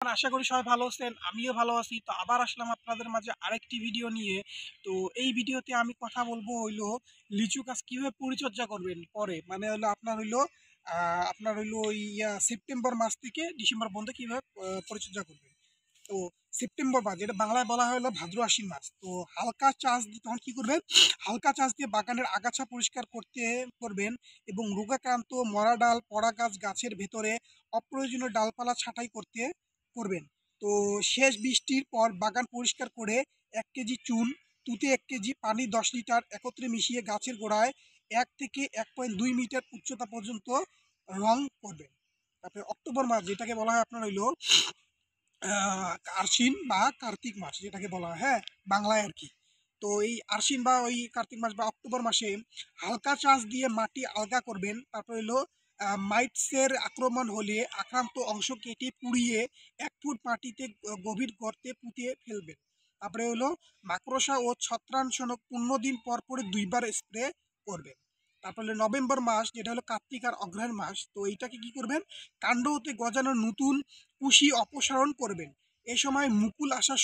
আশা করি সবাই ভালো আছেন, আমিও ভালো আছি। তো আবার আসলাম আপনাদের মাঝে আরেকটি ভিডিও নিয়ে। তো এই ভিডিওতে আমি কথা বলবো হইলো লিচু গাছ কিভাবে পরিচর্যা করবেন পরে, মানে হলো আপনার হইলো ওই সেপ্টেম্বর মাস থেকে ডিসেম্বর পর্যন্ত কিভাবে পরিচর্যা করবেন। তো সেপ্টেম্বর মাস, যেটা বাংলায় বলা হয় হলো ভাদ্র আশ্বিন মাস। তো হালকা চাষ দিয়ে তখন কি করবেন, হালকা চাষ দিয়ে বাগানের আগাছা পরিষ্কার করবেন এবং রোগাক্রান্ত মরা ডাল, পড়া গাছ, গাছের ভেতরে অপ্রয়োজনীয় ডালপালা ছাঁটাই করবেন। তো শেষ বৃষ্টির পর বাগান পরিষ্কার করে 1 কেজি চুন, তুতে 1 কেজি, পানি 10 লিটার একত্রে মিশিয়ে গাছের গোড়ায় 1 থেকে 1.2 মিটার উচ্চতা পর্যন্ত রং করবেন। তারপরে অক্টোবর মাস, যেটাকে বলা হয় আপনার হইলো আশ্বিন বা কার্তিক মাস, যেটাকে বলা হয়, হ্যাঁ, বাংলায় আর কি। তো এই আশ্বিন বা ওই কার্তিক মাস বা অক্টোবর মাসে হালকা চাষ দিয়ে মাটি আলগা করবেন। তারপর হলো মাইটসের আক্রমণ হলে আক্রান্ত অংশ কেটে পুড়িয়ে 1 ফুট মাটিতে গভীর গর্তে পুঁতে ফেলবেন। তারপরে হলো মাকড়সা ও ছত্রাকনাশক 15 দিন পর পরে 2 বার স্প্রে করবেন। তারপরে হলো নভেম্বর মাস, যেটা হলো কার্তিক আর অগ্রহায়ণ মাস। তো এইটাকে কি করবেন, কাণ্ড হতে গজানো নতুন কুশি অপসারণ করবেন। এ সময় মুকুল আসা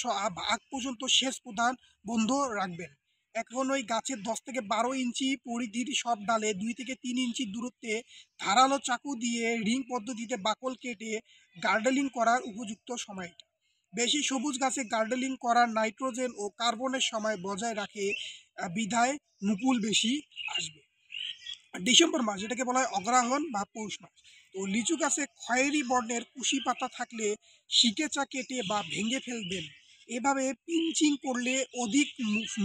আগ পর্যন্ত সেচ প্রদান বন্ধ রাখবেন। এখন ওই গাছের 10 থেকে 12 ইঞ্চি পরিধির সব ডালে 2 থেকে 3 ইঞ্চি দূরত্বে ধারালো চাকু দিয়ে রিং পদ্ধতিতে বাকল কেটে গার্ডেলিং করার উপযুক্ত সময় এটা। বেশি সবুজ গাছে গার্ডেলিং করার নাইট্রোজেন ও কার্বনের সময় বজায় রাখে, বিধায় মুকুল বেশি আসবে। ডিসেম্বর মাস, যেটাকে বলা হয় অগ্রহায়ণ বা পৌষ মাস। তো লিচু গাছে খয়েরি বর্ণের কুশি পাতা থাকলে শিকেচা কেটে বা ভেঙে ফেলবেন। এভাবে পিঞ্চিং করলে অধিক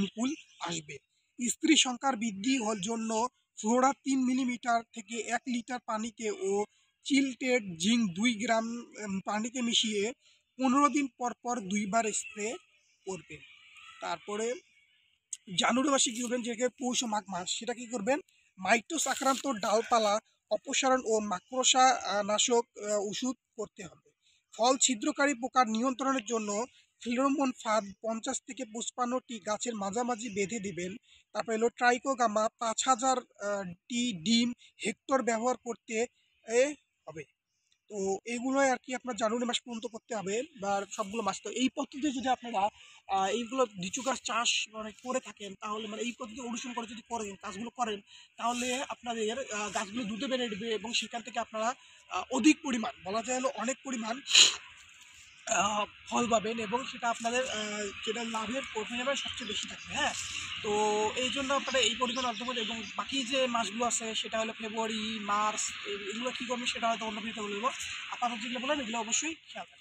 মুকুল আসবে। স্ত্রী সংখ্যার বৃদ্ধি জন্য ফ্লোরা 3 মিলিমিটার থেকে 1 লিটার পানিতে ও চিলটেড জিঙ্ক 2 গ্রাম পানিতে মিশিয়ে 15 দিন পর পর 2 বার স্প্রে করবেন। তারপরে জানুয়ারি মাসে কী করবেন, যেটাকে পৌষ ও মাঘ মাস, সেটা কী করবেন, মাইটোস আক্রান্ত ডালপালা অপসারণ ও মাকড়সা নাশক ওষুধ করতে হবে। ফল ছিদ্রকারী পোকার নিয়ন্ত্রণের জন্য ফেরোমন ফাঁদ 50 থেকে 55টি গাছের মাঝামাঝি বেঁধে দিবেন। তারপরে হলো ট্রাইকোগামা 5000টি ডিম হেক্টর ব্যবহার করতে হবে। তো এইগুলোই আর কি আপনার জানুয়ারি মাস পর্যন্ত করতে হবে, বা সবগুলো মাস। তো এই পদ্ধতিতে যদি আপনারা এইগুলো লিচু গাছ চাষ মানে করে থাকেন, তাহলে মানে এই পদ্ধতি অনুসরণ করে যদি করেন, কাজগুলো করেন, তাহলে আপনাদের গাছগুলো দ্রুত বেড়ে উঠবে এবং সেখান থেকে আপনারা অধিক পরিমাণ, বলা যায় হলো অনেক পরিমাণ ফল পাবেন এবং সেটা আপনাদের যেটা লাভের পরিমাণ সবচেয়ে বেশি থাকবে, হ্যাঁ। তো এই জন্য আপনারা এই পরিমাণ অর্থ করবেন এবং বাকি যে মাসগুলো আছে সেটা হলো ফেব্রুয়ারি, মার্চ, এগুলো কী করবেন সেটা হয়তো অন্য ভিডিওতে বলবো। আপাতত যেগুলো বললাম এগুলো অবশ্যই খেয়াল রাখবেন।